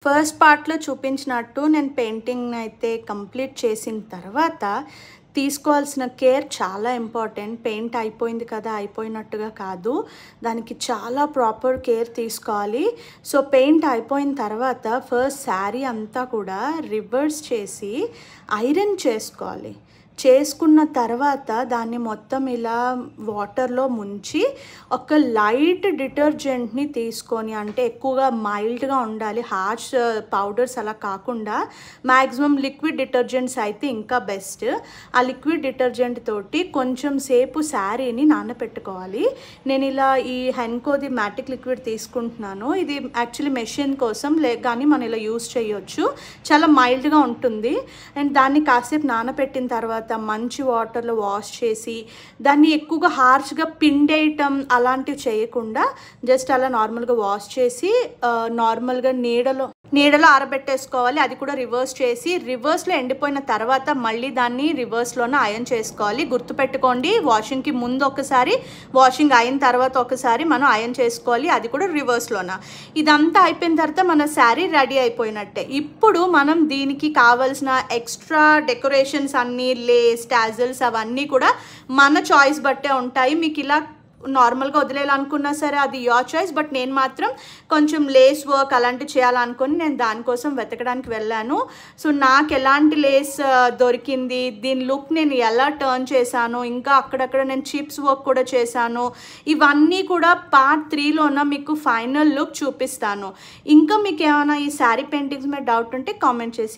First పార్ట్‌లో చూపించినట్టు నేను పెయింటింగ్‌నైతే కంప్లీట్ చేసిన తర్వాత తీసుకోవాల్సిన కేర్ చాలా ఇంపార్టెంట్. పెయింట్ అయిపోయింది కదా! అయిపోయినట్టుగా కాదు. దానికి చాలా ప్రాపర్ కేర్ తీసుకోవాలి. సో, పెయింట్ అయిపోయిన తర్వాత ఫస్ట్ శారీ అంతా కూడా రివర్స్ చేసి ఐరన్ చేసుకోవాలి. చేసుకున్న తర్వాత దాన్ని మొత్తం ఇలా వాటర్‌లో ముంచి ఒక లైట్ డిటర్జెంట్‌ని తీసుకొని, అంటే ఎక్కువగా మైల్డ్‌గా ఉండాలి. హార్ష్ పౌడర్స్ అలా కాకుండా మ్యాక్సిమం లిక్విడ్ డిటర్జెంట్స్ అయితే ఇంకా బెస్ట్. ఆ లిక్విడ్ డిటర్జెంట్ తోటి కొంచెం సేపు శారీని నానబెట్టుకోవాలి. నేను ఇలా ఈ హెన్కోది మ్యాటిక్ లిక్విడ్ తీసుకుంటున్నాను. ఇది యాక్చువల్లీ మెషిన్ కోసం కానీ మనం ఇలా యూస్ చేయొచ్చు. చాలా మైల్డ్‌గా ఉంటుంది. అండ్ దాన్ని కాసేపు నానబెట్టిన తర్వాత మంచి వాటర్లో వాష్ చేసి, దాన్ని ఎక్కువగా హార్ష్గా పిండేయటం అలాంటివి చేయకుండా జస్ట్ అలా నార్మల్గా వాష్ చేసి నార్మల్గా నీడలో ఆరబెట్టేసుకోవాలి. అది కూడా రివర్స్ చేసి, రివర్స్లో ఎండిపోయిన తర్వాత మళ్ళీ దాన్ని రివర్స్లోనే ఐరన్ చేసుకోవాలి. గుర్తుపెట్టుకోండి, వాషింగ్కి ముందు ఒకసారి, వాషింగ్ అయిన తర్వాత ఒకసారి మనం ఐరన్ చేసుకోవాలి. అది కూడా రివర్స్లోన. ఇదంతా అయిపోయిన తర్వాత మన శారీ రెడీ అయిపోయినట్టే. ఇప్పుడు మనం దీనికి కావాల్సిన ఎక్స్ట్రా డెకరేషన్స్ అన్నీ, లేస్, టాజిల్స్ అవన్నీ కూడా మన చాయిస్ బట్టే ఉంటాయి. మీకు ఇలా నార్మల్గా వదిలేయాలనుకున్నా సరే అది యువర్ చాయిస్. బట్ నేను మాత్రం కొంచెం లేస్ వర్క్ అలాంటివి చేయాలనుకుని నేను దానికోసం వెతకడానికి వెళ్ళాను. సో, నాకు ఎలాంటి లేస్ దొరికింది, దీని లుక్ నేను ఎలా టర్న్ చేశాను, ఇంకా అక్కడక్కడ నేను చిప్స్ వర్క్ కూడా చేశాను. ఇవన్నీ కూడా పార్ట్ 3లోన మీకు ఫైనల్ లుక్ చూపిస్తాను. ఇంకా మీకు ఏమైనా ఈ శారీ పెయింటింగ్స్ మీద డౌట్ ఉంటే కామెంట్ చేసి